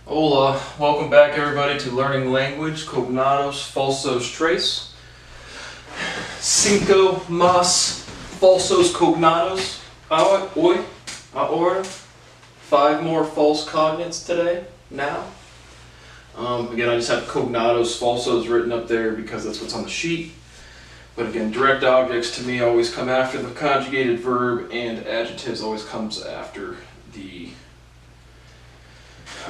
Hola, welcome back everybody to Learning Language, Cognados Falsos Tres. Cinco más falsos cognados hoy, ahora. 5 more false cognates today, now. Again, I just have Cognados Falsos written up there because that's what's on the sheet. But again, direct objects to me always come after the conjugated verb, and adjectives always comes after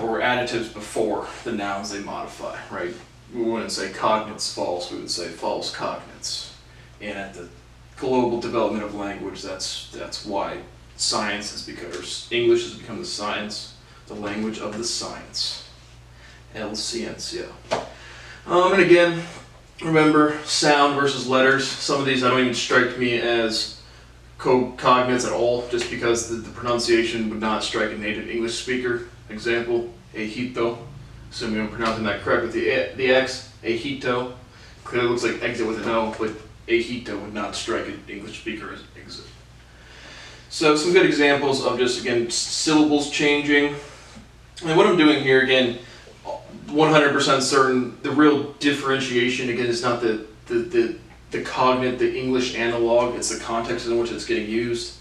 or adjectives before the nouns they modify, right? We wouldn't say cognates false, we would say false cognates. And at the global development of language, that's why science has become, or English has become the science, the language of the science. El ciencia. And again, remember, sound versus letters. Some of these I don't even strike me as cognates at all, just because the pronunciation would not strike a native English speaker. Example, ejito. Assuming I'm pronouncing that correct with the X, ejito. Clearly looks like exit with an O, but ejito would not strike an English speaker as exit. So some good examples of just, again, syllables changing. And what I'm doing here, again, 100% certain, the real differentiation, again, is not the cognate, the English analog, it's the context in which it's getting used,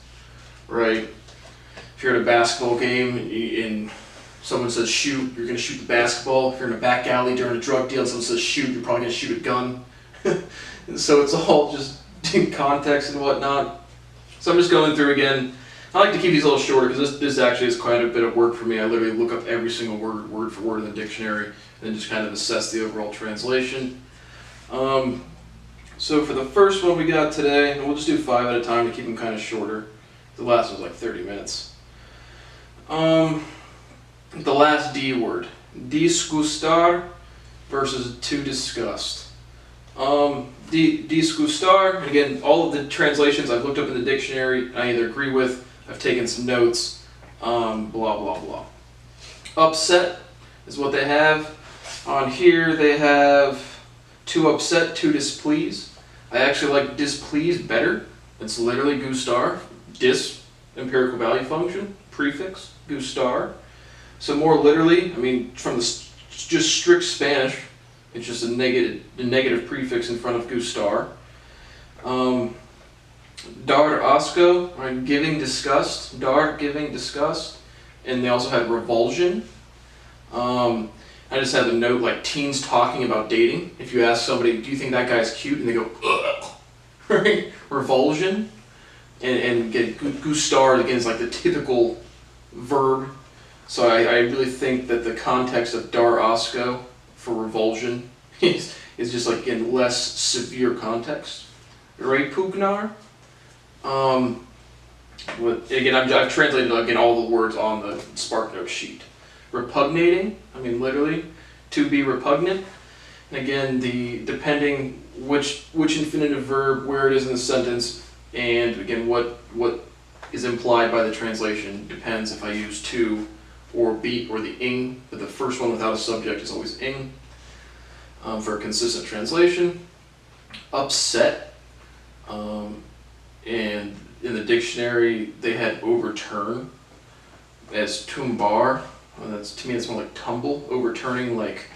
right? If you're at a basketball game and someone says shoot, you're going to shoot the basketball. If you're in a back alley during a drug deal and someone says shoot, you're probably going to shoot a gun. And so it's all just in context and whatnot. So I'm just going through again. I like to keep these a little shorter because this actually is quite a bit of work for me. I literally look up every single word for word in the dictionary and then just kind of assess the overall translation. So for the first one we got today, and we'll just do 5 at a time to keep them kind of shorter. The last was like 30 minutes. The last D word, disgustar versus to disgust. Disgustar, and again, all of the translations I've looked up in the dictionary, I either agree with, I've taken some notes, blah, blah, blah. Upset is what they have. On here they have to upset, to displease. I actually like displease better. It's literally gustar, dis, empirical value function, prefix, gustar. So more literally, I mean, from the just strict Spanish, it's just a negative prefix in front of gustar. Dar asco, right, giving disgust. Dar, giving disgust. And they also had revulsion. I just have a note like teens talking about dating. If you ask somebody, do you think that guy's cute? And they go, ugh. Right? Revulsion. And get gustar, again, is like the typical verb. So I really think that the context of dar asco for revulsion is just like in less severe context. Repugnar. Again, I've translated again all the words on the SparkNote sheet. Repugnating, I mean literally, to be repugnant. And again, depending which infinitive verb, where it is in the sentence, and again what is implied by the translation depends if I use to or be or the ing, but the first one without a subject is always ing for a consistent translation. Upset, and in the dictionary they had overturn as tumbar. To me, it's more like tumble, overturning, like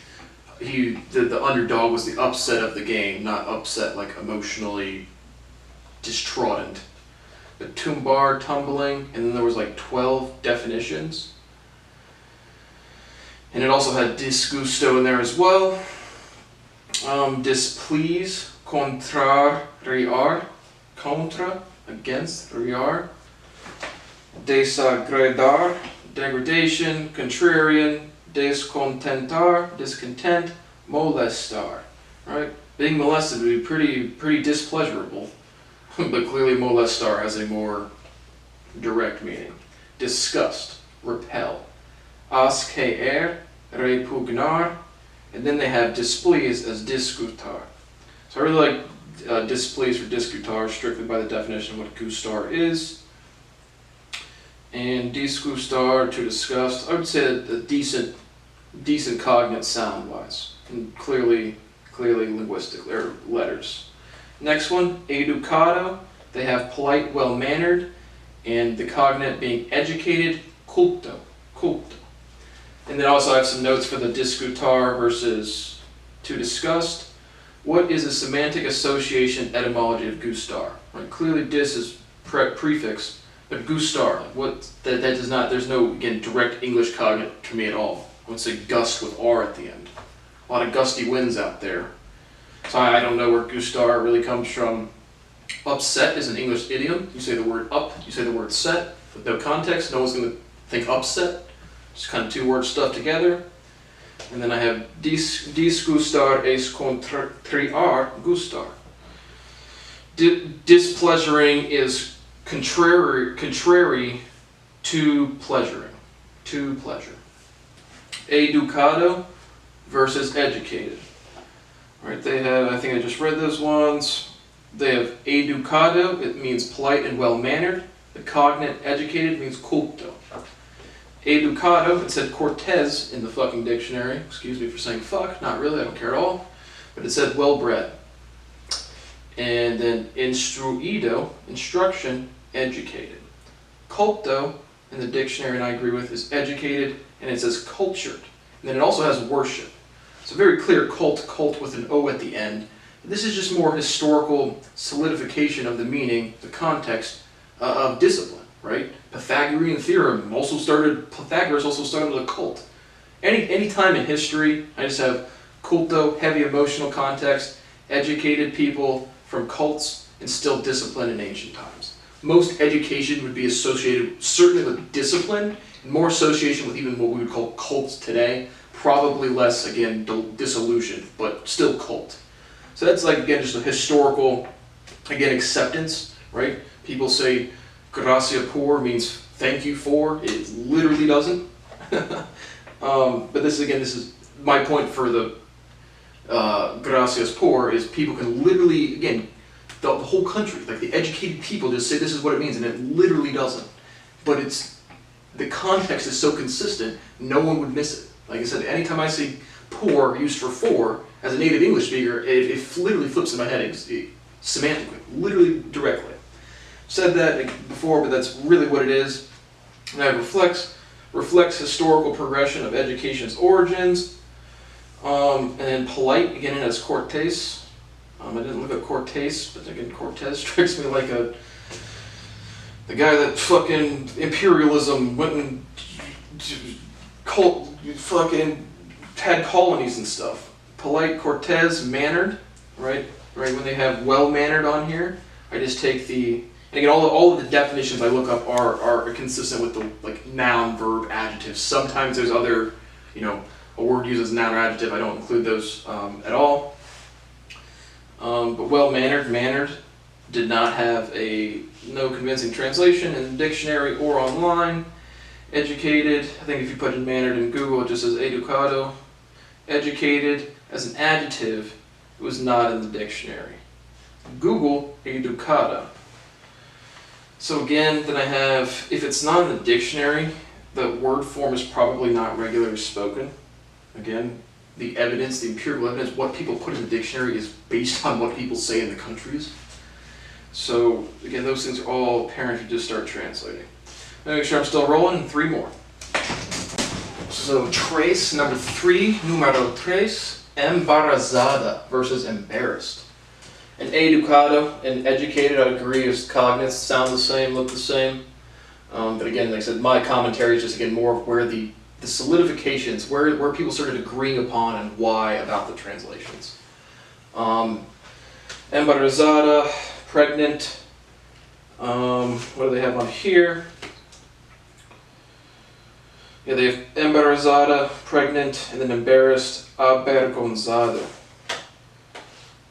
the underdog was the upset of the game, not upset like emotionally distrodden. But tumbar, tumbling, and then there was like 12 definitions. And it also had disgusto in there as well. Displease, contrariar, contra, against, riar. Desagradar, degradation, contrarian, descontentar, discontent, molestar. Right? Being molested would be pretty displeasurable, but clearly molestar has a more direct meaning. Disgust, repel. Asqueer, repugnar, and then they have displease as disgustar. So I really like displease for disgustar strictly by the definition of what gustar is. And disgustar, to disgust, I would say a decent cognate sound-wise, and clearly linguistic letters. Next one, educado, they have polite, well-mannered, and the cognate being educated, culto. And then also I have some notes for the discutar versus to discussed. What is a semantic association etymology of gustar? Right, clearly dis is prefix, but gustar, what that does not, there's no, again, direct English cognate to me at all. I would say gust with R at the end. A lot of gusty winds out there. So I don't know where gustar really comes from. Upset is an English idiom. You say the word up, you say the word set, with no context, no one's going to think upset. Just kind of two words stuck together. And then I have disgustar es contrariar gustar. Displeasuring is contrary to pleasuring, to pleasure. Educado versus educated. Right, they have, I think I just read those ones. They have educado, it means polite and well-mannered. The cognate educated means culto. Educado, it said Cortez in the fucking dictionary. Excuse me for saying fuck, not really, I don't care at all. But it said well-bred. And then instruido, instruction, educated. Culto, in the dictionary, and I agree with, is educated, and it says cultured. And then it also has worship. It's a very clear cult with an O at the end. This is just more historical solidification of the meaning, the context of discipline, right? Pythagorean theorem Pythagoras also started a cult. Any time in history, I just have culto, heavy emotional context, educated people from cults, and still discipline in ancient times. Most education would be associated certainly with discipline, and more association with even what we would call cults today. Probably less, again, dissolution, but still cult. So that's like, again, just a historical, again, acceptance, right? People say gracia por means thank you for. It literally doesn't. But this is my point for the gracias por is people can literally, again, the whole country, like the educated people just say this is what it means, and it literally doesn't. But the context is so consistent, no one would miss it. Like I said, anytime I see pour used for, as a native English speaker, it literally flips in my head semantically, literally directly. Said that before, but that's really what it is. And it reflects historical progression of education's origins. And then polite, again, it has Cortés. I didn't look at Cortés, but again, Cortés strikes me like the guy that fucking imperialism went and fucking had colonies and stuff. Polite, Cortés, mannered, right? Right, when they have well-mannered on here, I just take and again, all of the definitions I look up are consistent with the like noun, verb, adjective. Sometimes there's other, a word uses noun or adjective. I don't include those at all. But well-mannered, mannered, did not have no convincing translation in the dictionary or online. Educated, I think if you put in mannered in Google, it just says educado. Educated, as an adjective, it was not in the dictionary. Google, educada. So again, then I have, if it's not in the dictionary, the word form is probably not regularly spoken. Again, the evidence, the empirical evidence, what people put in the dictionary is based on what people say in the countries. So again, those things are all apparent if you just start translating. Make sure I'm still rolling, 3 more. So trace, number 3, numero 3, embarazada versus embarrassed. And educado and educated, I agree, is cognates, sound the same, look the same. But again, like I said, my commentary is just, again, more of where the solidifications, where people started agreeing upon and why about the translations. Embarazada, pregnant. What do they have on here? Yeah, they have embarazada, pregnant, and then embarrassed, avergonzado.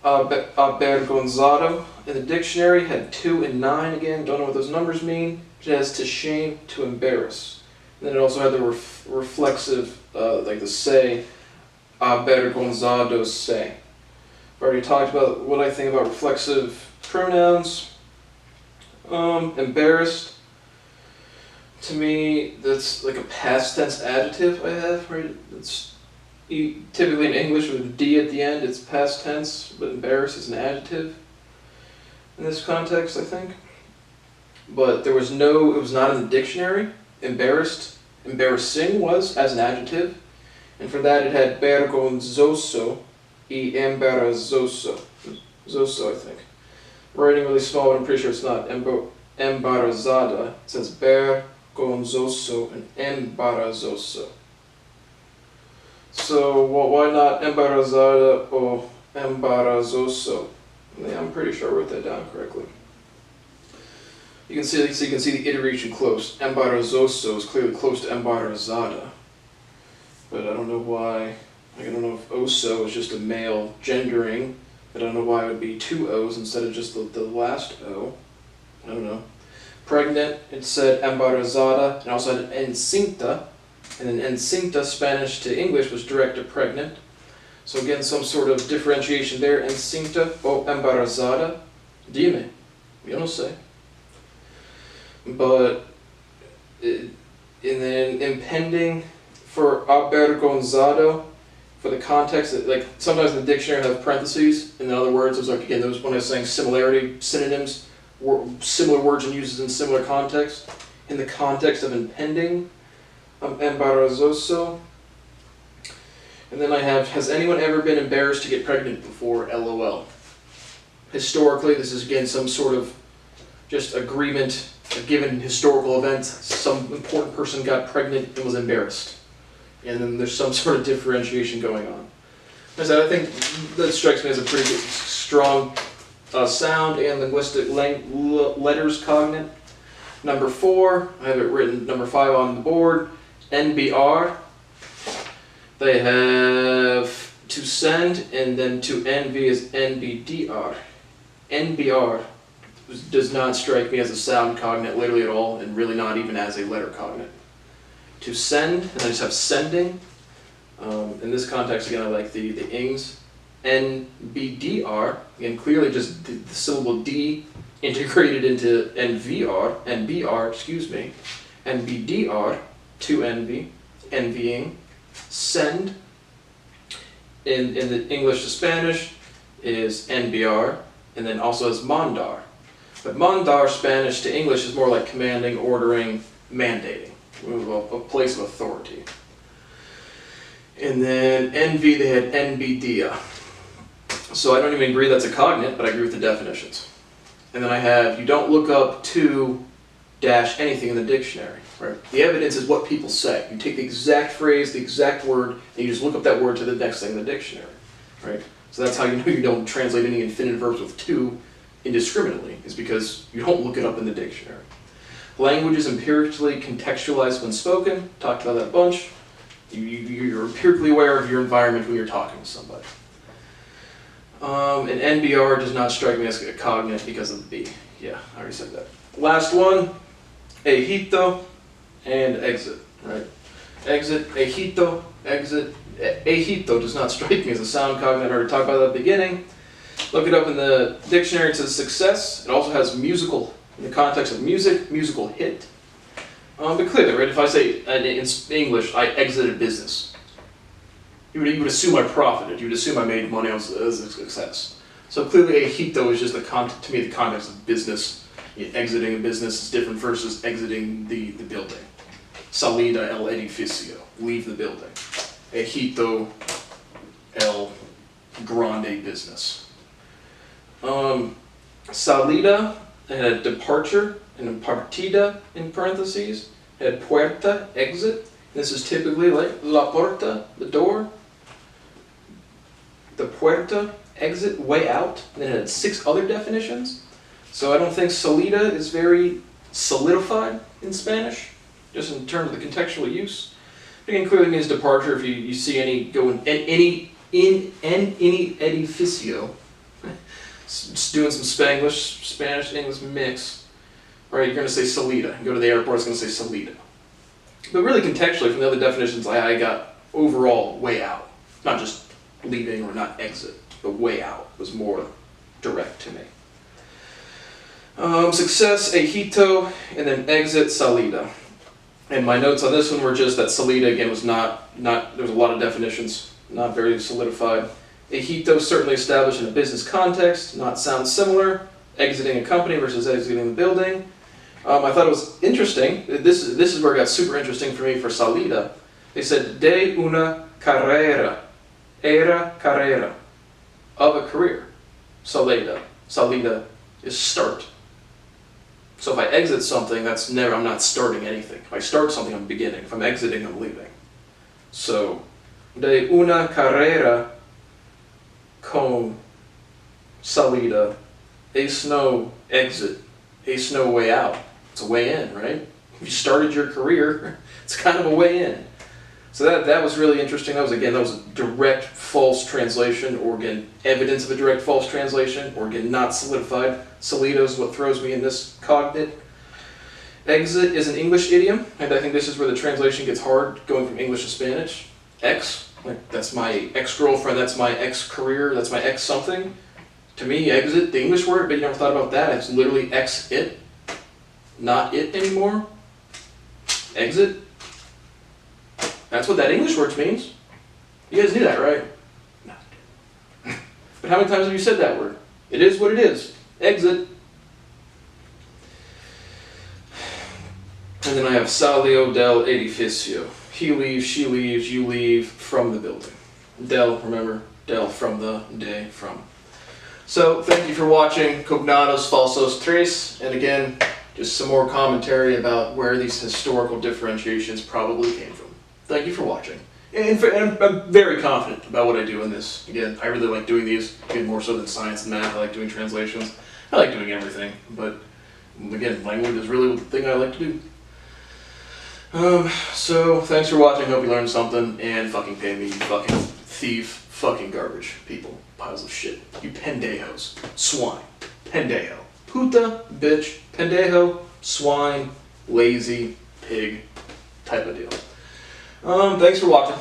Avergonzado in the dictionary had 2 and 9 again, don't know what those numbers mean. It has to shame, to embarrass. And then it also had the reflexive, like the se, avergonzado se. I've already talked about what I think about reflexive pronouns. Embarrassed. To me, that's like a past tense adjective I have, right? It's typically in English with a D at the end, it's past tense, but embarrassed is an adjective in this context, I think. But it was not in the dictionary, embarrassed, Embarrassing was as an adjective, and for that it had vergonzoso y embarazoso. Zoso, I think. Writing really small, but I'm pretty sure it's not. Embarazada. It says vergonzoso and embarazoso. So, well, why not embarazada or embarazoso? Yeah, I'm pretty sure I wrote that down correctly. You can see the iteration close. Embarazoso is clearly close to embarazada. But I don't know why. I don't know if oso is just a male gendering. But I don't know why it would be two O's instead of just the last O. I don't know. Pregnant, it said embarazada, and also had encinta. And then encinta, Spanish to English, was direct to pregnant. So again, some sort of differentiation there. Encinta o embarazada. Dime. Yo no sé. But, and then impending for avergonzado, for the context, like sometimes in the dictionary I have parentheses, and in other words, it's like, again, those when I was saying similarity, synonyms, similar words and uses in similar context. In the context of impending, embarazoso. And then I have, has anyone ever been embarrassed to get pregnant before? LOL. Historically, this is again some sort of just agreement, a given historical event, some important person got pregnant and was embarrassed. And then there's some sort of differentiation going on. As I think that strikes me as a pretty good, strong sound and linguistic letters cognate. Number 4, I have it written number 5 on the board, NBR. They have to send, and then to envy is NBDR. NBR does not strike me as a sound cognate literally at all, and really not even as a letter cognate. To send, and I just have sending. In this context, again, I like the ings. NBDR, again, clearly just the syllable D integrated into NBR, excuse me. NBDR, to envy, envying. Send, in the English to Spanish, is NBR, and then also as mandar. But mandar, Spanish to English, is more like commanding, ordering, mandating. A place of authority. And then envy, they had NBDia. So I don't even agree that's a cognate, but I agree with the definitions. And then I have, you don't look up to dash anything in the dictionary. Right? The evidence is what people say. You take the exact phrase, the exact word, and you just look up that word to the next thing in the dictionary. Right? So that's how you know you don't translate any infinitive verbs with to indiscriminately, is because you don't look it up in the dictionary. Language is empirically contextualized when spoken. Talked about that a bunch. You're empirically aware of your environment when you're talking to somebody. And NBR does not strike me as a cognate because of the B. Yeah, I already said that. Last one, ejito and exit. Right? Exit, ejito, exit. Ejito does not strike me as a sound cognate. I already talked about that at the beginning. Look it up in the dictionary. It says success. It also has musical. In the context of music, musical hit. But clearly, right, if I say in English, I exited business, you would assume I profited. You would assume I made money as a success. So clearly, ejito is just to me the context of business. Exiting a business is different versus exiting the building. Salida el edificio, leave the building. Ejito el grande business. Salida, it had departure, and then partida in parentheses. It had puerta, exit. This is typically like la puerta, the door. The puerta, exit, way out. And then it had 6 other definitions. So I don't think salida is very solidified in Spanish, just in terms of the contextual use. Again, clearly means departure. If you see any go in any edificio, just doing some Spanish English mix, right? You're going to say salida. You go to the airport, it's going to say salida. But really, contextually, from the other definitions, I got overall way out, not just leaving or not exit, but way out was more direct to me. Success, ejito, and then exit, salida. And my notes on this one were just that salida, again, was not there's a lot of definitions, not very solidified. Ejito certainly established in a business context, not sound similar. Exiting a company versus exiting the building. I thought it was interesting. This is where it got super interesting for me for salida. They said de una carrera, era carrera, of a career. Salida is start. So if I exit something, I'm not starting anything. If I start something, I'm beginning. If I'm exiting, I'm leaving. So, de una carrera con salida, es no exit, es no way out. It's a way in, right? If you started your career, it's kind of a way in. So that was really interesting. That was a direct false translation, or again, evidence of a direct false translation, or again, not solidified. Salida is what throws me in this cognate. Exit is an English idiom, and I think this is where the translation gets hard, going from English to Spanish. Ex, like that's my ex-girlfriend, that's my ex-career, that's my ex-something. To me, exit, the English word, but you never thought about that. It's literally ex-it, not it anymore. Exit. That's what that English word means. You guys knew that, right? No. But how many times have you said that word? It is what it is. Exit. And then I have salio del edificio. He leaves, she leaves, you leave from the building. Del, remember, del from the, de from. So, thank you for watching Cognados Falsos 3. And again, just some more commentary about where these historical differentiations probably came from. Thank you for watching. And I'm very confident about what I do in this. Again, I really like doing these, again, more so than science and math. I like doing translations. I like doing everything. But, again, language is really the thing I like to do. So, thanks for watching. Hope you learned something. And fucking pay me, you fucking thief, fucking garbage people. Piles of shit. You pendejos. Swine. Pendejo. Puta, bitch, pendejo, swine, lazy, pig, type of deal. Thanks for watching.